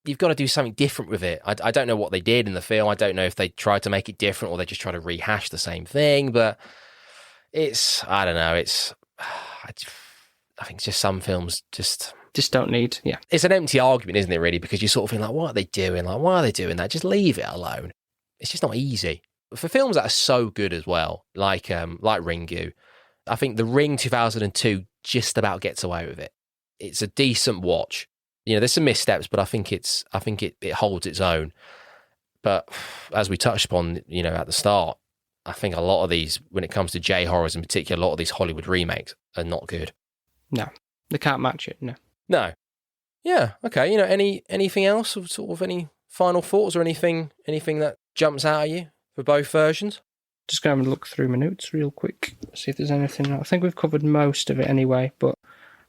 you've got to do something different with it. I don't know what they did in the film. I don't know if they tried to make it different or they just try to rehash the same thing. But I don't know. I think it's just some films just don't need. Yeah, it's an empty argument, isn't it? Really, because you sort of feel like, what are they doing? Like, why are they doing that? Just leave it alone. It's just not easy for films that are so good as well, like Ringu. I think The Ring 2002 just about gets away with it. It's a decent watch. There's some missteps, but I think it holds its own. But as we touched upon, at the start, I think a lot of these, when it comes to J-horrors in particular, a lot of these Hollywood remakes are not good. No, they can't match it. No. Yeah. Okay. Anything else? Sort of any final thoughts or anything that jumps out at you for both versions? Just going to look through my notes real quick, see if there's anything. I think we've covered most of it anyway, but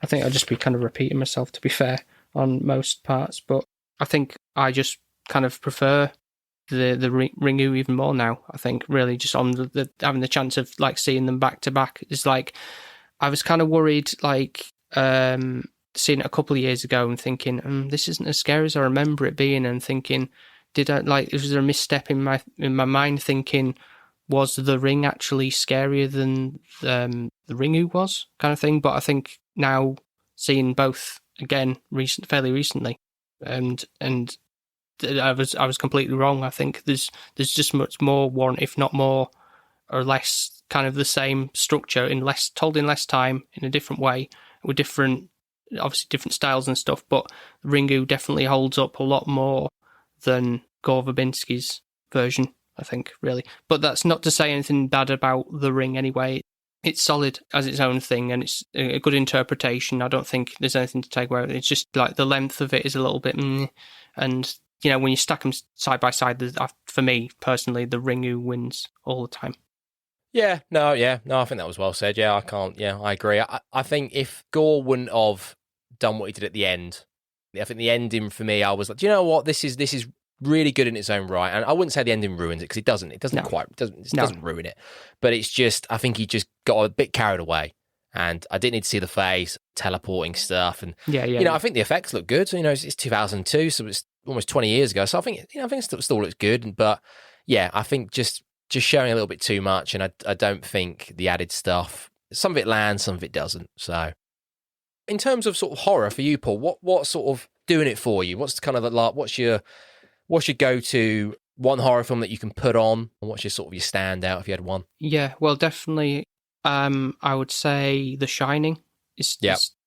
I think I'll just be kind of repeating myself, to be fair, on most parts. But I think I just kind of prefer the Ringu even more now. I think really just on the having the chance of like seeing them back to back is like, I was kind of worried, like seeing it a couple of years ago and thinking, this isn't as scary as I remember it being, and thinking, was there a misstep in my mind, thinking, was The Ring actually scarier than the Ringu was, kind of thing? But I think now seeing both again fairly recently, and I was completely wrong. I think there's just much more one, if not more or less, kind of the same structure told in less time, in a different way, with different styles and stuff. But Ringu definitely holds up a lot more than Gore Verbinski's version, I think, really. But that's not to say anything bad about The Ring anyway. It's solid as its own thing, and it's a good interpretation. I don't think there's anything to take away with it. It's just like the length of it is a little bit and when you stack them side by side, for me personally, the Ringu wins all the time. Yeah, no, I think that was well said. Yeah, I agree. I think if Gore wouldn't have done what he did at the end, I think the ending for me, I was like, do you know what? This is really good in its own right. And I wouldn't say the ending ruins it, because it doesn't. It doesn't doesn't ruin it. But it's just, I think he just got a bit carried away. And I didn't need to see the face, teleporting stuff. And, I think the effects look good. So, it's 2002, so it's almost 20 years ago. So I think, I think it still looks good. But yeah, I think just showing a little bit too much. And I don't think the added stuff, some of it lands, some of it doesn't. So in terms of sort of horror for you, Paul, what sort of doing it for you? What's kind of what's your go-to one horror film that you can put on? And what's your sort of your standout if you had one? Yeah, well, definitely. I would say The Shining is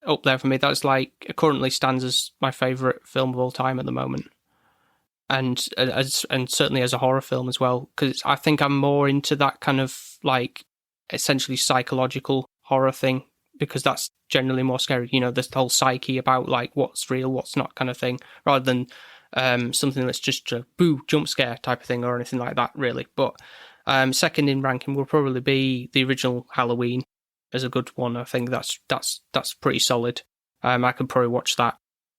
up there for me. That's like currently stands as my favourite film of all time at the moment, and certainly as a horror film as well. Because I think I'm more into that kind of like essentially psychological horror thing, because that's generally more scary. This whole psyche about like what's real, what's not, kind of thing, rather than something that's just a boo jump scare type of thing or anything like that, really. But second in ranking will probably be the original Halloween as a good one. I think that's pretty solid. I could probably watch that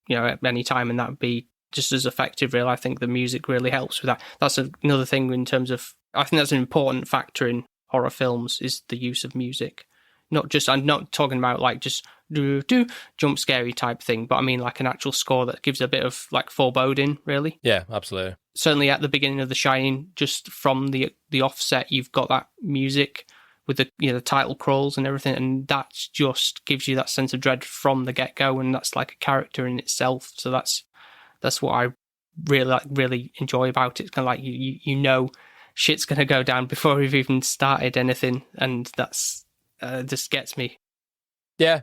at any time, and that would be just as effective, really. I think the music really helps with that. That's another thing in terms of, I think that's an important factor in horror films, is the use of music. I'm not talking about like just do jump scary type thing, but I mean like an actual score that gives a bit of like foreboding, really. Yeah, absolutely. Certainly at the beginning of The Shining, just from the offset, you've got that music with the title crawls and everything, and that just gives you that sense of dread from the get-go, and that's like a character in itself. So that's what I really enjoy about it. It's kind of like you shit's going to go down before we've even started anything, and that's just gets me. I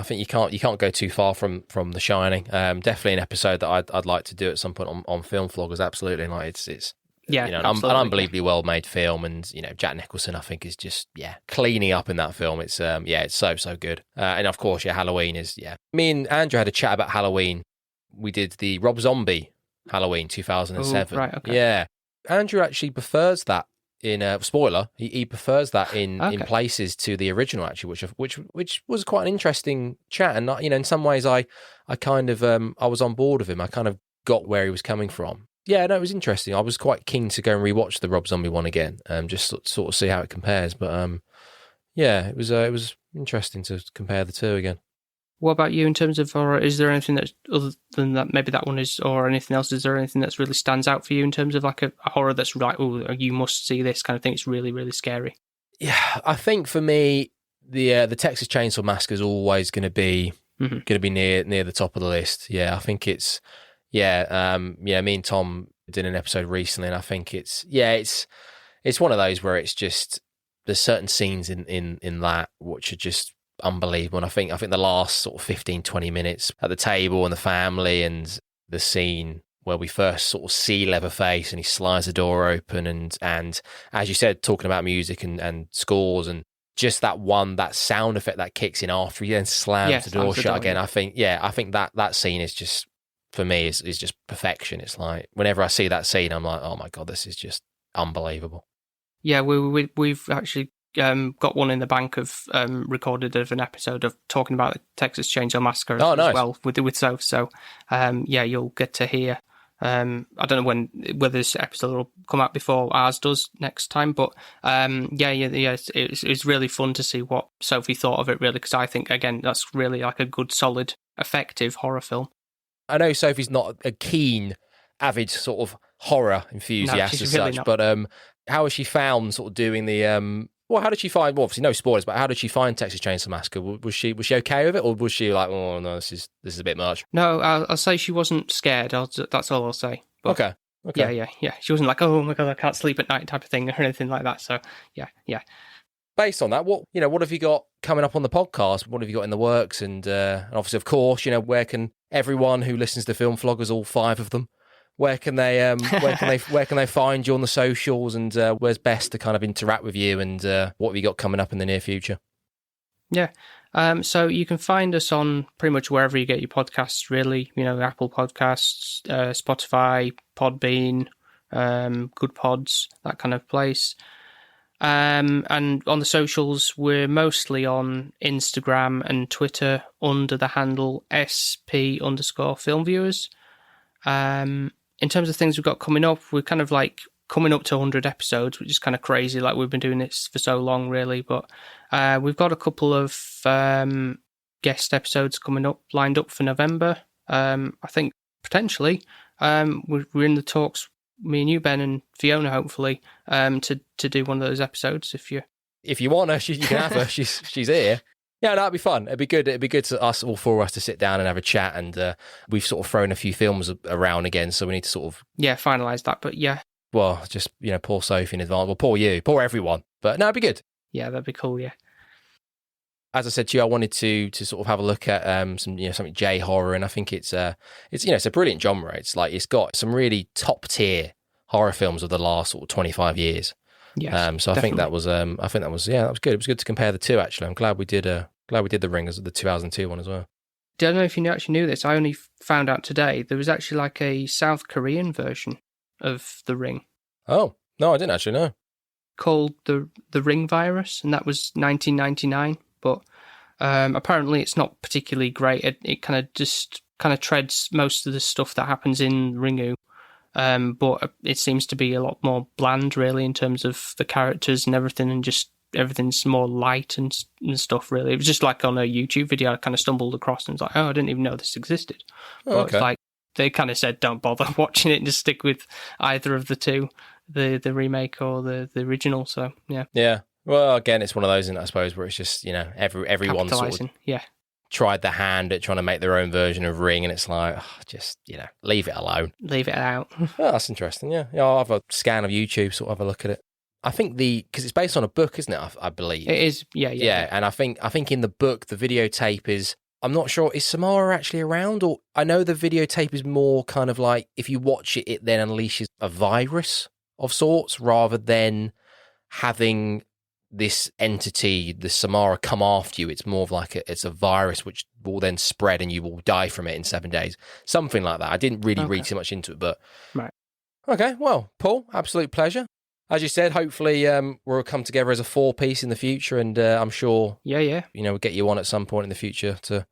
think you can't go too far from The Shining. Definitely an episode that I'd like to do at some point on FilmFloggers. Absolutely, like it's an unbelievably well made film, and Jack Nicholson, I think, is just cleaning up in that film. It's it's so good. And of course, Halloween is Me and Andrew had a chat about Halloween. We did the Rob Zombie Halloween 2007. Oh, right, okay. Yeah, Andrew actually prefers that. In spoiler, he prefers that in places to the original, actually, which was quite an interesting chat. And in some ways, I kind of I was on board with him. I kind of got where he was coming from. Yeah, no, it was interesting. I was quite keen to go and rewatch the Rob Zombie one again, just sort of see how it compares. But it was interesting to compare the two again. What about you in terms of horror? Is there anything that's other than that? Maybe that one is, or anything else? Is there anything that's really stands out for you in terms of like a horror that's right? Oh, you must see this kind of thing. It's really, really scary. Yeah, I think for me, the Texas Chainsaw Massacre is always going to be near the top of the list. Yeah, I think it's me and Tom did an episode recently, and I think it's one of those where it's just there's certain scenes in that which are just unbelievable. And I think the last sort of 15-20 minutes at the table and the family and the scene where we first sort of see Leatherface and he slides the door open and as you said, talking about music and scores and just that sound effect that kicks in after he then slams the door shut again. Yeah. I think that scene is just, for me, is just perfection. It's like whenever I see that scene, I'm like, oh my God, this is just unbelievable. Yeah, we've actually got one in the bank of recorded of an episode of talking about the Texas Chainsaw Massacre as well with Soph. So you'll get to hear. I don't know whether this episode will come out before ours does next time, but it's really fun to see what Sophie thought of it, really, because I think again that's really like a good, solid, effective horror film. I know Sophie's not a keen, avid sort of horror enthusiast as such, but how has she found sort of doing the how did she find? Well, obviously no spoilers, but how did she find Texas Chainsaw Massacre? Was she okay with it, or was she like, oh no, this is a bit much? No, I'll say she wasn't scared. That's all I'll say. But okay. Yeah. She wasn't like, oh my God, I can't sleep at night type of thing or anything like that. So yeah. Based on that, what have you got coming up on the podcast? What have you got in the works? And obviously, of course, where can everyone who listens to Film Floggers, all 5 of them, where can they find you on the socials, and where's best to kind of interact with you, and what have you got coming up in the near future? Yeah. So you can find us on pretty much wherever you get your podcasts, really. Apple Podcasts, Spotify, Podbean, Good Pods, that kind of place. And on the socials, we're mostly on Instagram and Twitter under the handle SP _FilmViewers. In terms of things we've got coming up, we're kind of like coming up to 100 episodes, which is kind of crazy. Like we've been doing this for so long, really. But we've got a couple of guest episodes lined up for November. I think potentially we're in the talks, me and you, Ben, and Fiona, hopefully, to do one of those episodes. If you want her, you can have her. She's here. Yeah, that'd be fun. It'd be good. It'd be good to us, all 4 of us, to sit down and have a chat. And we've sort of thrown a few films around again, so we need to sort of finalise that. But yeah, well, just poor Sophie in advance. Well, poor you, poor everyone. But no, it'd be good. Yeah, that'd be cool. Yeah. As I said to you, I wanted to sort of have a look at something J horror, and I think it's a brilliant genre. It's like it's got some really top tier horror films of the last sort of 25 years. Yes, so definitely. I think that was that was good. It was good to compare the two. Actually, I'm glad we did the Ring as the 2002 one as well. I don't know if you actually knew this. I only found out today there was actually like a South Korean version of The Ring. Oh no, I didn't actually know. Called the Ring Virus, and that was 1999. But apparently, it's not particularly great. It kind of treads most of the stuff that happens in Ringu. But it seems to be a lot more bland, really, in terms of the characters and everything, and just everything's more light and stuff, really. It was just like on a YouTube video I kind of stumbled across and was like, oh, I didn't even know this existed. But it's like they kind of said, don't bother watching it and just stick with either of the two, the remake or the original. So, yeah. Yeah. Well, again, it's one of those, I suppose, where it's just, everyone sort of tried their hand at trying to make their own version of Ring, and it's like, just, leave it alone. Leave it out. Oh, that's interesting, yeah. I'll have a scan of YouTube, sort of have a look at it. I think because it's based on a book, isn't it, I believe? It is, yeah. Yeah, and I think in the book, the videotape is, I'm not sure, is Samara actually around? Or I know the videotape is more kind of like, if you watch it, it then unleashes a virus of sorts, rather than having this entity, the Samara, come after you. It's more of like it's a virus which will then spread and you will die from it in 7 days. Something like that. I didn't really read too much into it, but... Right. Okay, well, Paul, absolute pleasure. As you said, hopefully we'll come together as a 4-piece in the future, and I'm sure... Yeah. We'll get you on at some point in the future to...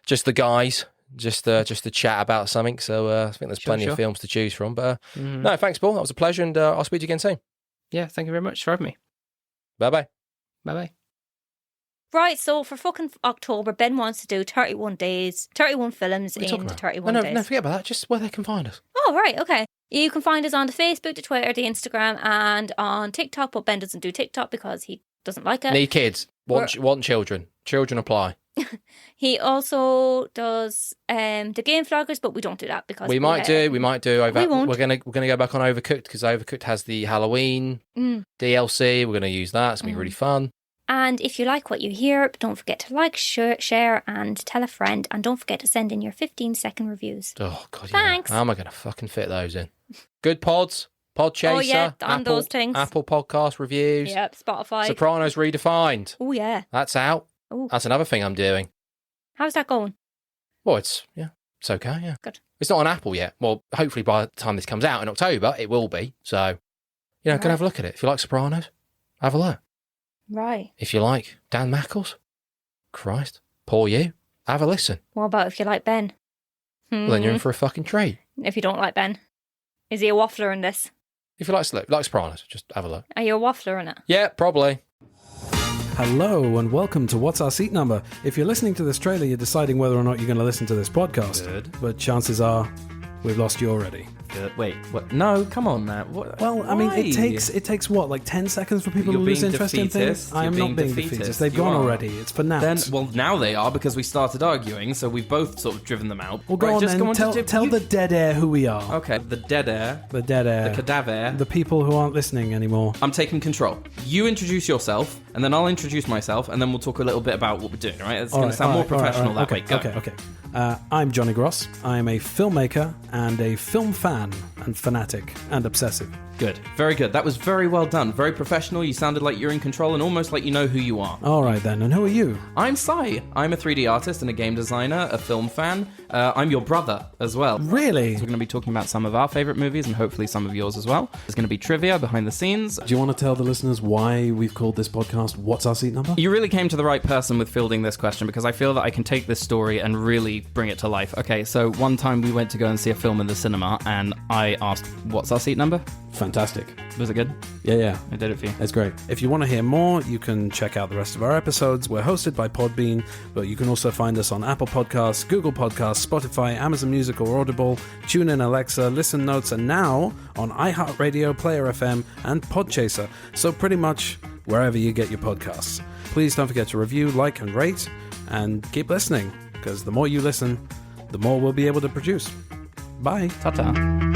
Just the guys, just to chat about something. So I think there's plenty of films to choose from. But no, thanks, Paul. That was a pleasure, and I'll speak to you again soon. Yeah, thank you very much for having me. Bye-bye. Bye-bye. Right, so for fucking October, Ben wants to do 31 days, 31 films in 31 days. No, forget about that. Just where they can find us. Oh, right, okay. You can find us on the Facebook, the Twitter, the Instagram, and on TikTok, but Ben doesn't do TikTok because he doesn't like it. Need kids. Want children. Children apply. He also does the game vloggers, but we don't do that because we might do. We won't. We're gonna go back on Overcooked because Overcooked has the Halloween DLC. We're gonna use that. It's gonna be really fun. And if you like what you hear, don't forget to like, share, and tell a friend. And don't forget to send in your 15-second reviews. Oh, God, Thanks. Yeah. How am I going to fucking fit those in? Good pods, Podchaser, oh, yeah, on those things. Apple Podcast reviews. Yep, Spotify. Sopranos Redefined. Oh, yeah. That's out. Ooh. That's another thing I'm doing. How's that going? Well, it's okay, yeah. Good. It's not on Apple yet. Well, hopefully by the time this comes out in October, it will be. So, go and have a look at it. If you like Sopranos, have a look. Right. If you like Dan Mackles, Christ, poor you, have a listen. What about if you like Ben? Well, then you're in for a fucking treat. If you don't like Ben. Is he a waffler in this? If you like Sopranos, just have a look. Are you a waffler in it? Yeah, probably. Hello and welcome to What's Our Seat Number. If you're listening to this trailer, you're deciding whether or not you're going to listen to this podcast. Good. But chances are, we've lost you already. Good. Wait, what? No, come on, Matt. What? Well, I mean, it takes what, like 10 seconds for people You're to lose being interest in defeatist. things? I am You're not being being defeatist. defeatist. They've You gone are. already. It's for now. Well, now they are because we started arguing, so we've both sort of driven them out. Well, go Right, on just then. go on to Tell the dead air who we are. Okay, the dead air, The dead air. the cadaver. The people who aren't listening anymore. I'm taking control. You introduce yourself, and then I'll introduce myself, and then we'll talk a little bit about what we're doing, right? It's going to sound more professional that way. Go. Okay. I'm Johnny Gross. I'm a filmmaker and a film fan and fanatic and obsessive. Good. Very good. That was very well done. Very professional. You sounded like you're in control and almost like you know who you are. All right then, and who are you? I'm Sai. I'm a 3D artist and a game designer, a film fan. I'm your brother as well. Really? So we're going to be talking about some of our favourite movies and hopefully some of yours as well. There's going to be trivia behind the scenes. Do you want to tell the listeners why we've called this podcast What's Our Seat Number? You really came to the right person with fielding this question because I feel that I can take this story and really bring it to life. Okay, so one time we went to go and see a film in the cinema and I asked, what's our seat number? Fantastic. Was it good? Yeah. I did it for you. That's great. If you want to hear more, you can check out the rest of our episodes. We're hosted by Podbean, but you can also find us on Apple Podcasts, Google Podcasts, Spotify, Amazon Music or Audible, TuneIn, Alexa, Listen Notes, and now on iHeartRadio, Player FM, and Podchaser. So pretty much wherever you get your podcasts. Please don't forget to review, like, and rate, and keep listening, because the more you listen, the more we'll be able to produce. Bye. Ta-ta.